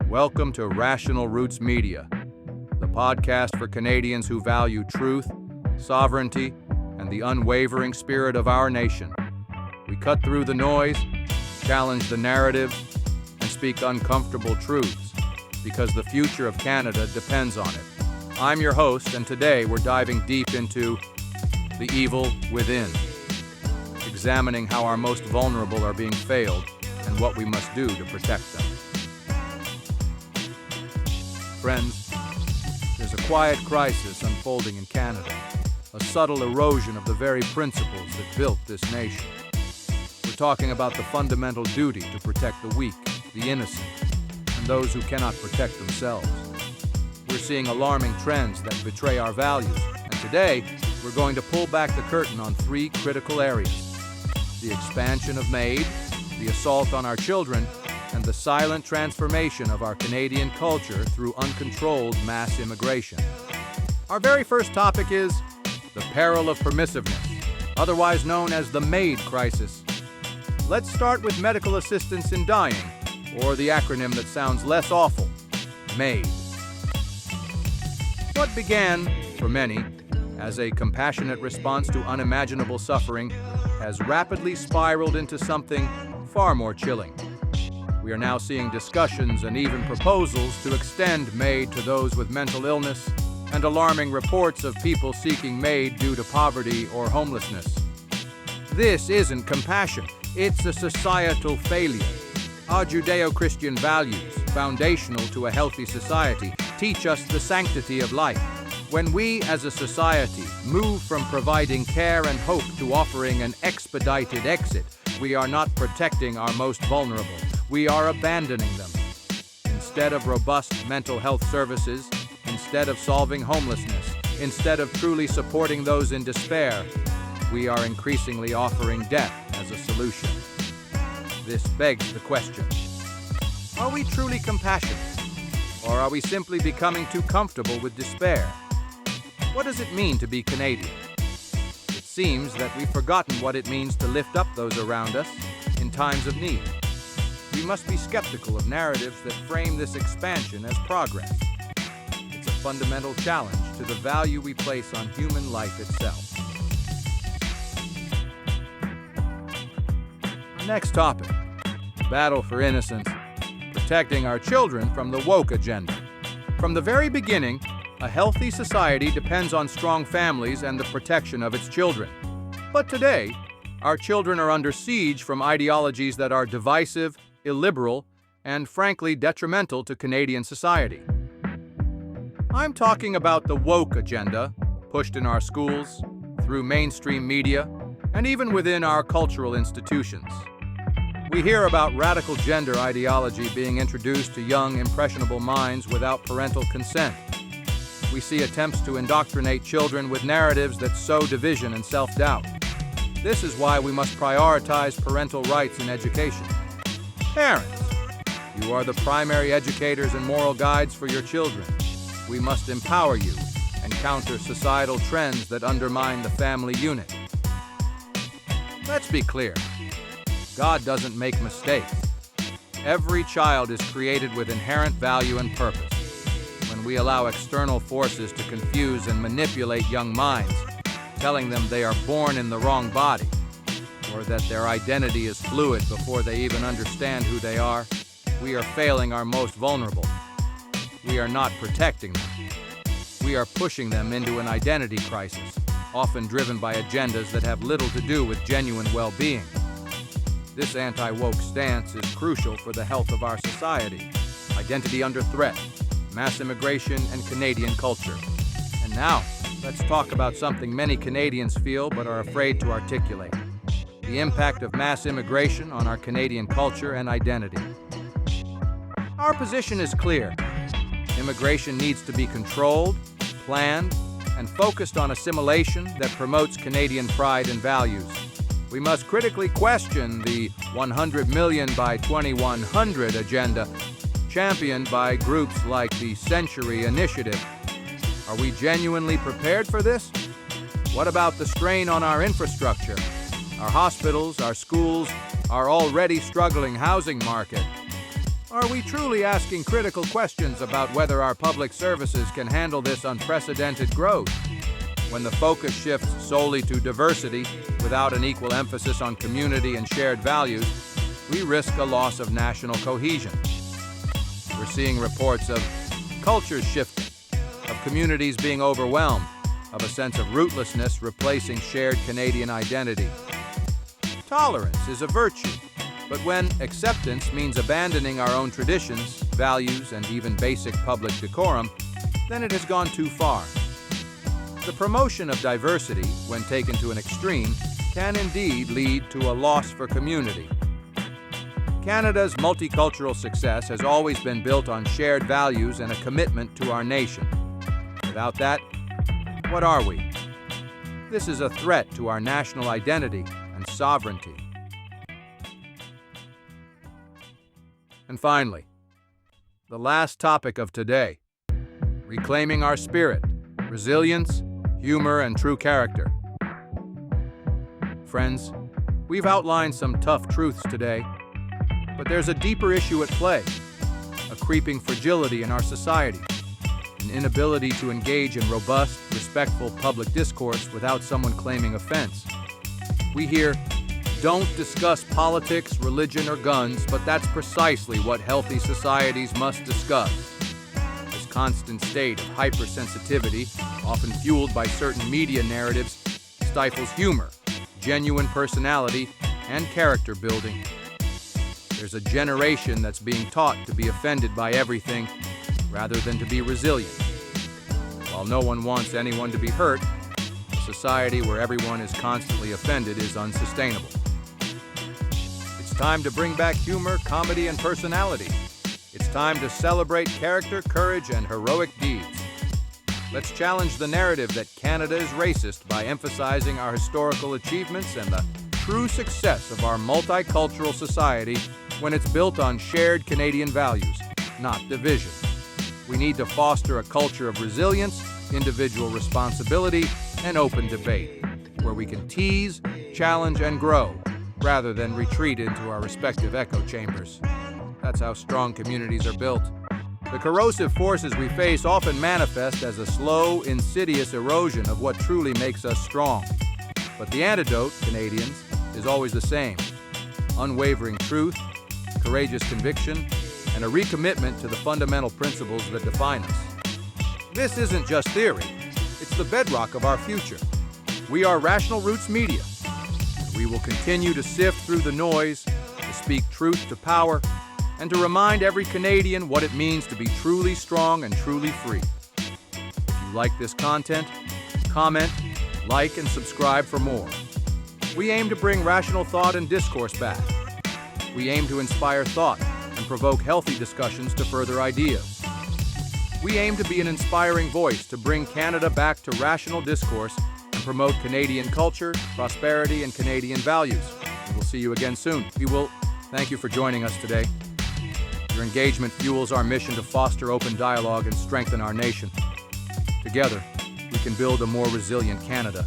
Welcome to Rational Roots Media, the podcast for Canadians who value truth, sovereignty, and the unwavering spirit of our nation. We cut through the noise, challenge the narrative, and speak uncomfortable truths, because the future of Canada depends on it. I'm your host, and today we're diving deep into the evil within, examining how our most vulnerable are being failed and what we must do to protect them. Friends, there's a quiet crisis unfolding in Canada, a subtle erosion of the very principles that built this nation. We're talking about the fundamental duty to protect the weak, the innocent, and those who cannot protect themselves. We're seeing alarming trends that betray our values, and today we're going to pull back the curtain on three critical areas: the expansion of MAID, the assault on our children, and the silent transformation of our Canadian culture through uncontrolled mass immigration. Our very first topic is the peril of permissiveness, otherwise known as the MAID Crisis. Let's start with medical assistance in dying, or the acronym that sounds less awful, MAID. What began, for many, as a compassionate response to unimaginable suffering has rapidly spiraled into something far more chilling. We are now seeing discussions and even proposals to extend MAID to those with mental illness, and alarming reports of people seeking MAID due to poverty or homelessness. This isn't compassion, it's a societal failure. Our Judeo-Christian values, foundational to a healthy society, teach us the sanctity of life. When we as a society move from providing care and hope to offering an expedited exit, we are not protecting our most vulnerable. We are abandoning them. Instead of robust mental health services, instead of solving homelessness, instead of truly supporting those in despair, we are increasingly offering death as a solution. This begs the question: are we truly compassionate? Or are we simply becoming too comfortable with despair? What does it mean to be Canadian? It seems that we've forgotten what it means to lift up those around us in times of need. We must be skeptical of narratives that frame this expansion as progress. It's a fundamental challenge to the value we place on human life itself. Our next topic: battle for innocence, protecting our children from the woke agenda. From the very beginning, a healthy society depends on strong families and the protection of its children. But today, our children are under siege from ideologies that are divisive, illiberal, and frankly detrimental to Canadian society. I'm talking about the woke agenda, pushed in our schools, through mainstream media, and even within our cultural institutions. We hear about radical gender ideology being introduced to young, impressionable minds without parental consent. We see attempts to indoctrinate children with narratives that sow division and self-doubt. This is why we must prioritize parental rights in education. Parents, you are the primary educators and moral guides for your children. We must empower you and counter societal trends that undermine the family unit. Let's be clear. God doesn't make mistakes. Every child is created with inherent value and purpose. When we allow external forces to confuse and manipulate young minds, telling them they are born in the wrong body, or that their identity is fluid before they even understand who they are, we are failing our most vulnerable. We are not protecting them. We are pushing them into an identity crisis, often driven by agendas that have little to do with genuine well-being. This anti-woke stance is crucial for the health of our society. Identity under threat, mass immigration, and Canadian culture. And now, let's talk about something many Canadians feel but are afraid to articulate: the impact of mass immigration on our Canadian culture and identity. Our position is clear. Immigration needs to be controlled, planned, and focused on assimilation that promotes Canadian pride and values. We must critically question the 100 million by 2100 agenda, championed by groups like the Century Initiative. Are we genuinely prepared for this? What about the strain on our infrastructure, our hospitals, our schools, our already struggling housing market? Are we truly asking critical questions about whether our public services can handle this unprecedented growth? When the focus shifts solely to diversity without an equal emphasis on community and shared values, we risk a loss of national cohesion. We're seeing reports of cultures shifting, of communities being overwhelmed, of a sense of rootlessness replacing shared Canadian identity. Tolerance is a virtue, but when acceptance means abandoning our own traditions, values, and even basic public decorum, then it has gone too far. The promotion of diversity, when taken to an extreme, can indeed lead to a loss for community. Canada's multicultural success has always been built on shared values and a commitment to our nation. Without that, what are we? This is a threat to our national identity and sovereignty. And finally, the last topic of today: reclaiming our spirit, resilience, humor, and true character. Friends, we've outlined some tough truths today, but there's a deeper issue at play: a creeping fragility in our society, an inability to engage in robust, respectful public discourse without someone claiming offense. We hear, "Don't discuss politics, religion, or guns," but that's precisely what healthy societies must discuss. This constant state of hypersensitivity, often fueled by certain media narratives, stifles humor, genuine personality, and character building. There's a generation that's being taught to be offended by everything rather than to be resilient. While no one wants anyone to be hurt, a society where everyone is constantly offended is unsustainable. It's time to bring back humor, comedy, and personality. It's time to celebrate character, courage, and heroic deeds. Let's challenge the narrative that Canada is racist by emphasizing our historical achievements and the true success of our multicultural society when it's built on shared Canadian values, not division. We need to foster a culture of resilience, individual responsibility, and open debate, where we can tease, challenge, and grow, rather than retreat into our respective echo chambers. That's how strong communities are built. The corrosive forces we face often manifest as a slow, insidious erosion of what truly makes us strong. But the antidote, Canadians, is always the same: unwavering truth, courageous conviction, and a recommitment to the fundamental principles that define us. This isn't just theory, it's the bedrock of our future. We are Rational Roots Media. We will continue to sift through the noise, to speak truth to power, and to remind every Canadian what it means to be truly strong and truly free. If you like this content, comment, like, and subscribe for more. We aim to bring rational thought and discourse back. We aim to inspire thought and provoke healthy discussions to further ideas. We aim to be an inspiring voice to bring Canada back to rational discourse and promote Canadian culture, prosperity, and Canadian values. We'll see you again soon. Thank you for joining us today. Your engagement fuels our mission to foster open dialogue and strengthen our nation. Together, we can build a more resilient Canada.